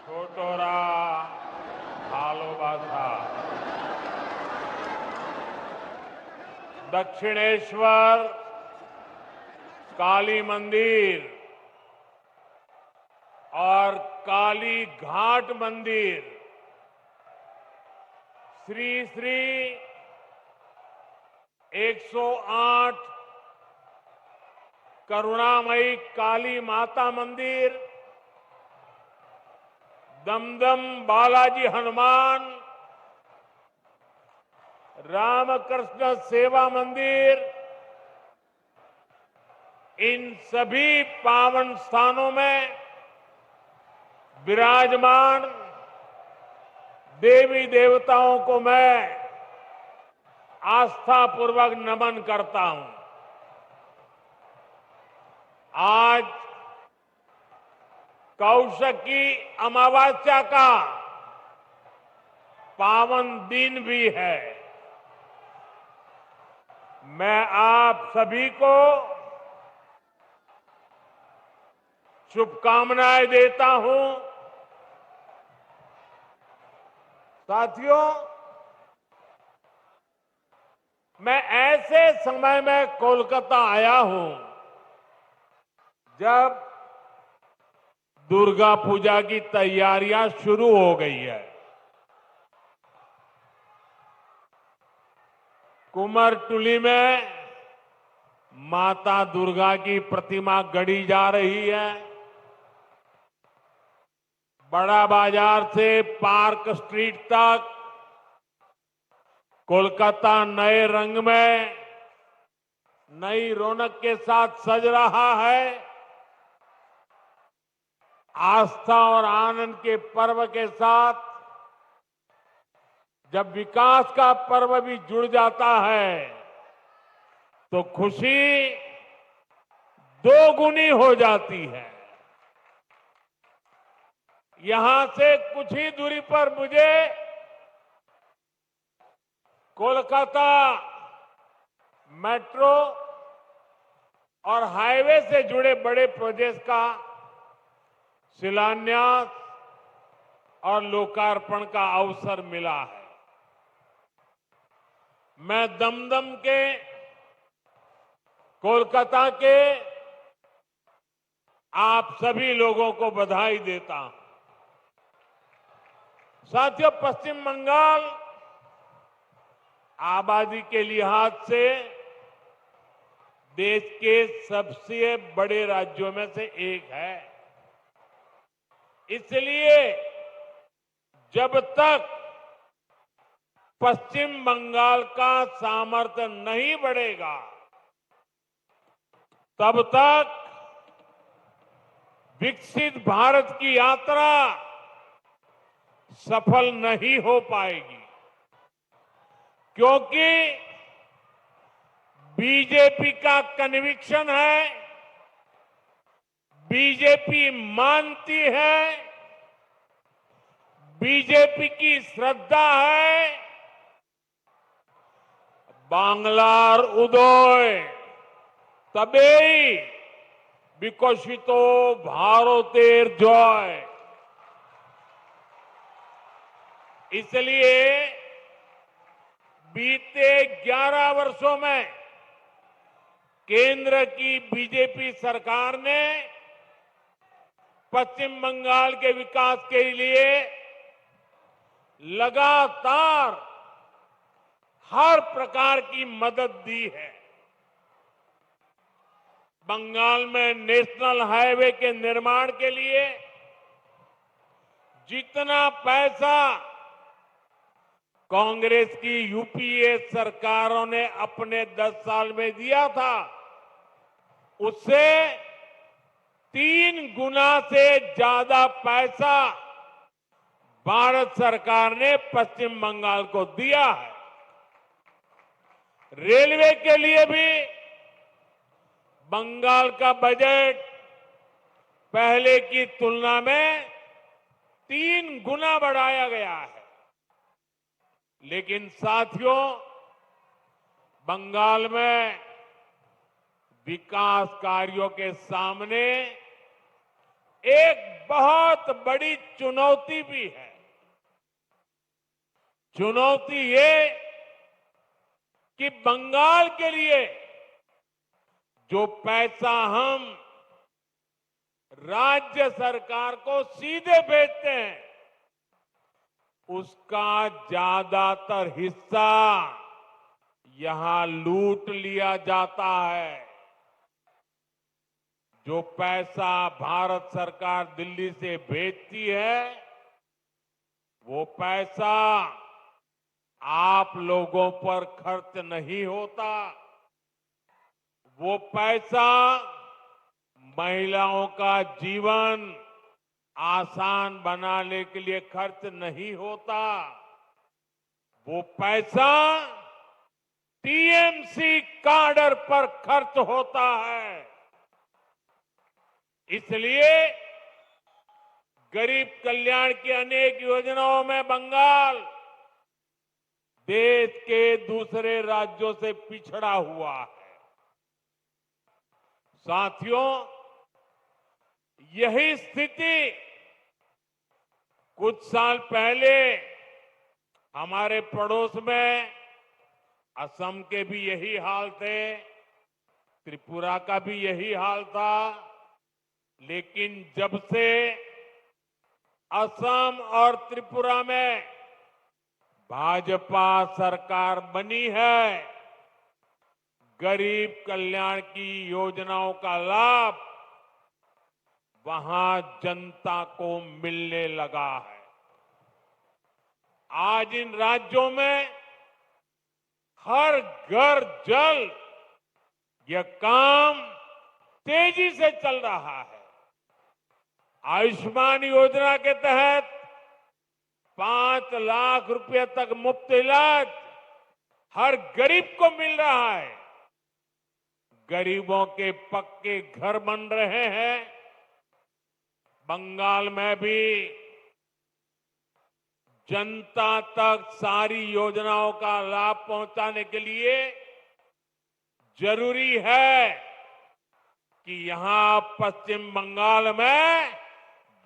छोटोरा भालोबासा दक्षिणेश्वर काली मंदिर और काली घाट मंदिर श्री श्री 108 करुणामयी काली माता मंदिर, दमदम बालाजी हनुमान, रामकृष्ण सेवा मंदिर, इन सभी पावन स्थानों में विराजमान देवी देवताओं को मैं आस्थापूर्वक नमन करता हूं। आज कौशकी अमावस्या का पावन दिन भी है। मैं आप सभी को शुभकामनाएं देता हूं। साथियों, मैं ऐसे समय में कोलकाता आया हूं जब दुर्गा पूजा की तैयारियां शुरू हो गई है। कुमारटुली में माता दुर्गा की प्रतिमा गढ़ी जा रही है। बड़ा बाजार से पार्क स्ट्रीट तक कोलकाता नए रंग में, नई रौनक के साथ सज रहा है। आस्था और आनंद के पर्व के साथ जब विकास का पर्व भी जुड़ जाता है तो खुशी दोगुनी हो जाती है। यहां से कुछ ही दूरी पर मुझे कोलकाता मेट्रो और हाईवे से जुड़े बड़े प्रोजेक्ट का शिलान्यास और लोकार्पण का अवसर मिला है। मैं दमदम के, कोलकाता के आप सभी लोगों को बधाई देता हूं। साथियों, पश्चिम बंगाल आबादी के लिहाज से देश के सबसे बड़े राज्यों में से एक है। इसलिए जब तक पश्चिम बंगाल का सामर्थ्य नहीं बढ़ेगा तब तक विकसित भारत की यात्रा सफल नहीं हो पाएगी, क्योंकि बीजेपी का कन्विक्शन है, बीजेपी मानती है, बीजेपी की श्रद्धा है, बांग्लार उदय तबेई विकसितो भारतेर जय। इसलिए बीते 11 वर्षों में केंद्र की बीजेपी सरकार ने पश्चिम बंगाल के विकास के लिए लगातार हर प्रकार की मदद दी है। बंगाल में नेशनल हाईवे के निर्माण के लिए जितना पैसा कांग्रेस की यूपीए सरकारों ने अपने 10 साल में दिया था, उससे 3 गुना से ज्यादा पैसा भारत सरकार ने पश्चिम बंगाल को दिया है। रेलवे के लिए भी बंगाल का बजट पहले की तुलना में 3 गुना बढ़ाया गया है। लेकिन साथियों, बंगाल में विकास कार्यों के सामने एक बहुत बड़ी चुनौती भी है। चुनौती ये कि बंगाल के लिए जो पैसा हम राज्य सरकार को सीधे भेजते हैं, उसका ज्यादातर हिस्सा यहां लूट लिया जाता है। जो पैसा भारत सरकार दिल्ली से भेजती है, वो पैसा आप लोगों पर खर्च नहीं होता। वो पैसा महिलाओं का जीवन आसान बनाने के लिए खर्च नहीं होता। वो पैसा टीएमसी काडर पर खर्च होता है। इसलिए गरीब कल्याण की अनेक योजनाओं में बंगाल देश के दूसरे राज्यों से पिछड़ा हुआ है। साथियों, यही स्थिति कुछ साल पहले हमारे पड़ोस में असम के भी यही हाल थे, त्रिपुरा का भी यही हाल था। लेकिन जब से असम और त्रिपुरा में भाजपा सरकार बनी है, गरीब कल्याण की योजनाओं का लाभ वहां जनता को मिलने लगा है। आज इन राज्यों में हर घर जल, यह काम तेजी से चल रहा है। आयुष्मान योजना के तहत 5 लाख रुपए तक मुफ्त इलाज हर गरीब को मिल रहा है। गरीबों के पक्के घर बन रहे हैं। बंगाल में भी जनता तक सारी योजनाओं का लाभ पहुंचाने के लिए जरूरी है कि यहां पश्चिम बंगाल में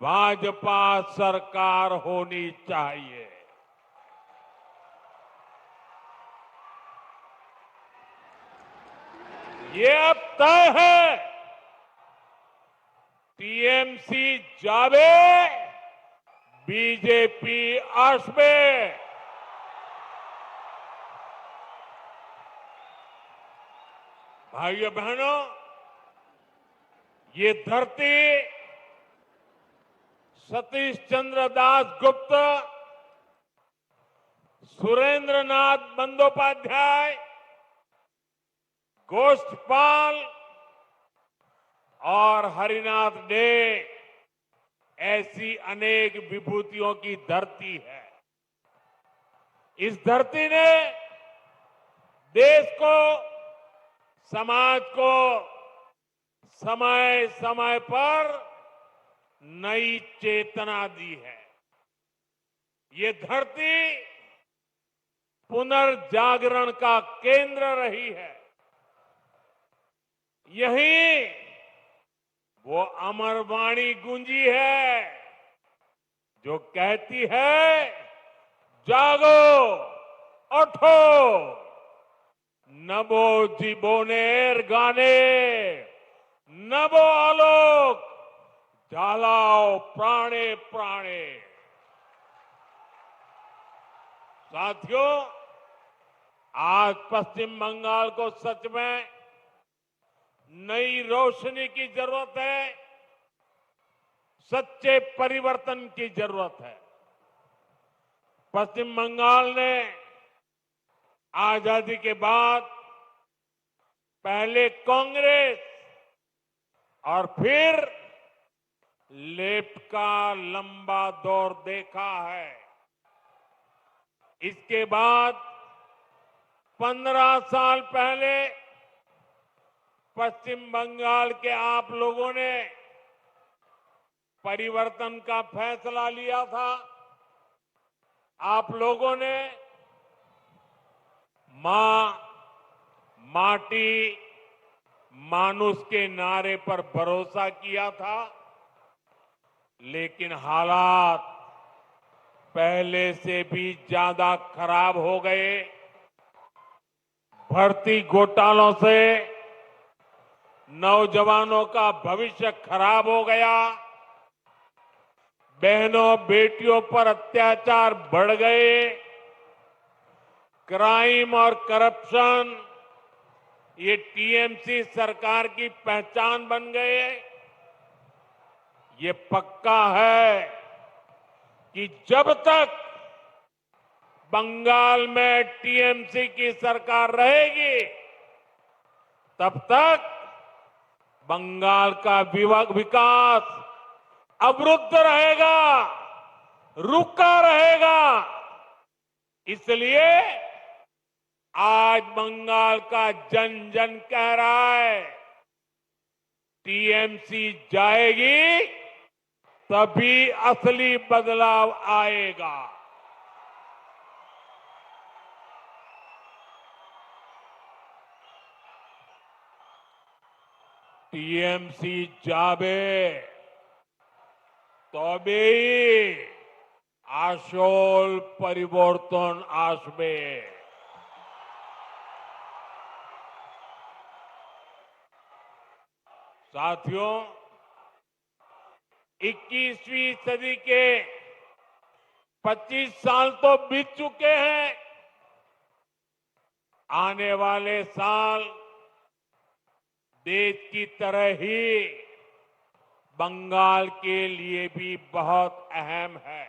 भाजपा सरकार होनी चाहिए। ये अब तय है। टीएमसी जावे, बीजेपी आसबे। भाइयों बहनों, ये धरती सतीश चंद्र दास गुप्त, सुरेंद्र नाथ बंदोपाध्याय, गोष्ठपाल और हरिनाथ डे ऐसी अनेक विभूतियों की धरती है। इस धरती ने देश को, समाज को समय समय पर नई चेतना दी है। ये धरती पुनर्जागरण का केंद्र रही है। यही वो अमर वाणी गूंजी है जो कहती है, जागो, उठो, नभो जीवोनेर गाने, नभो आलोक, झालाओ प्राणे प्राणे। साथियों, आज पश्चिम बंगाल को सच में नई रोशनी की जरूरत है, सच्चे परिवर्तन की जरूरत है। पश्चिम बंगाल ने आजादी के बाद पहले कांग्रेस और फिर लेफ्ट का लंबा दौर देखा है। इसके बाद 15 साल पहले पश्चिम बंगाल के आप लोगों ने परिवर्तन का फैसला लिया था। आप लोगों ने मां, माटी, मानुष के नारे पर भरोसा किया था। लेकिन हालात पहले से भी ज्यादा खराब हो गए। भर्ती घोटालों से नौजवानों का भविष्य खराब हो गया। बहनों बेटियों पर अत्याचार बढ़ गए। क्राइम और करप्शन ये टीएमसी सरकार की पहचान बन गए। ये पक्का है कि जब तक बंगाल में टीएमसी की सरकार रहेगी तब तक बंगाल का विकास अवरुद्ध रहेगा, रुका रहेगा। इसलिए आज बंगाल का जन जन कह रहा है टीएमसी जाएगी तभी असली बदलाव आएगा। टीएमसी जाबे तबेई आशोल परिवर्तन आसबे। साथियों, 21वीं सदी के 25 साल तो बीत चुके हैं। आने वाले साल देश की तरह ही बंगाल के लिए भी बहुत अहम है।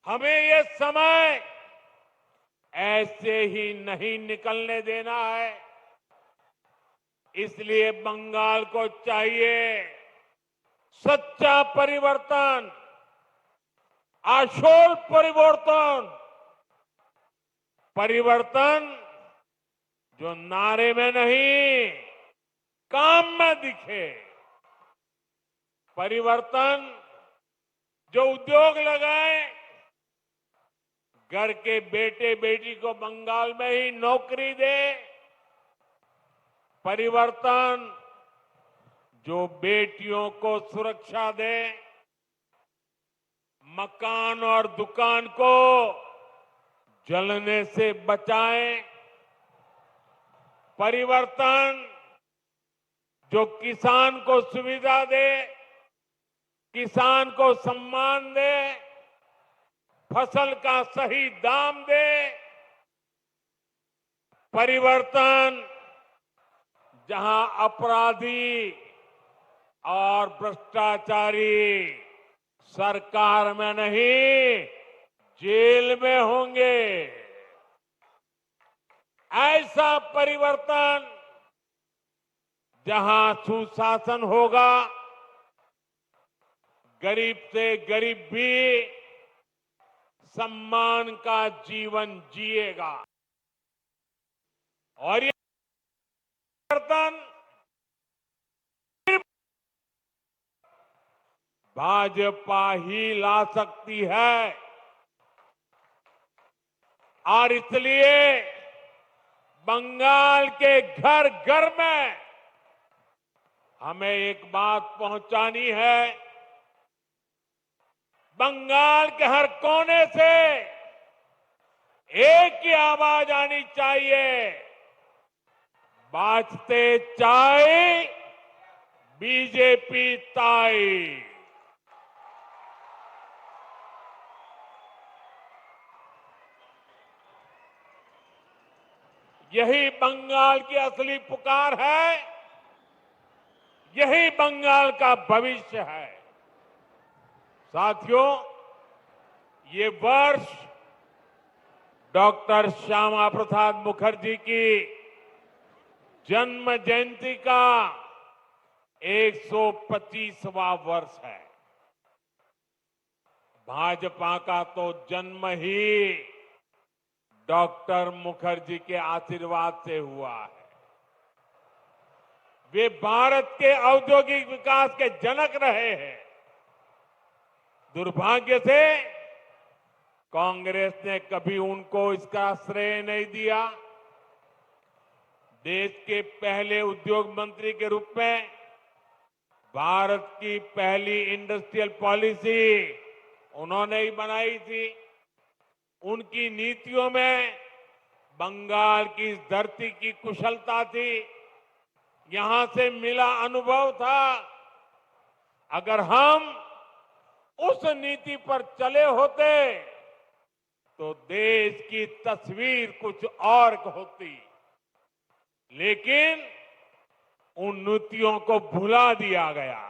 हमें ये समय ऐसे ही नहीं निकलने देना है। इसलिए बंगाल को चाहिए सच्चा परिवर्तन, आशोल परिवर्तन, परिवर्तन जो नारे में नहीं काम में दिखे, परिवर्तन जो उद्योग लगाए, घर के बेटे बेटी को बंगाल में ही नौकरी दे, परिवर्तन जो बेटियों को सुरक्षा दे, मकान और दुकान को जलने से बचाए, परिवर्तन जो किसान को सुविधा दे, किसान को सम्मान दे, फसल का सही दाम दे, परिवर्तन जहां अपराधी और भ्रष्टाचारी सरकार में नहीं जेल में होंगे। ऐसा परिवर्तन जहां सुशासन होगा, गरीब से गरीब भी सम्मान का जीवन जिएगा। और ये परिवर्तन भाजपा ही ला सकती है। और इसलिए बंगाल के घर घर में हमें एक बात पहुंचानी है। बंगाल के हर कोने से एक ही आवाज आनी चाहिए, बाजते चाय बीजेपी ताई। यही बंगाल की असली पुकार है, यही बंगाल का भविष्य है। साथियों, ये वर्ष डॉक्टर श्यामा प्रसाद मुखर्जी की जन्म जयंती का 125वां वर्ष है। भाजपा का तो जन्म ही डॉक्टर मुखर्जी के आशीर्वाद से हुआ है। वे भारत के औद्योगिक विकास के जनक रहे हैं। दुर्भाग्य से कांग्रेस ने कभी उनको इसका श्रेय नहीं दिया। देश के पहले उद्योग मंत्री के रूप में भारत की पहली इंडस्ट्रियल पॉलिसी उन्होंने ही बनाई थी। उनकी नीतियों में बंगाल की इस धरती की कुशलता थी, यहां से मिला अनुभव था। अगर हम उस नीति पर चले होते तो देश की तस्वीर कुछ और होती, लेकिन उन नीतियों को भुला दिया गया।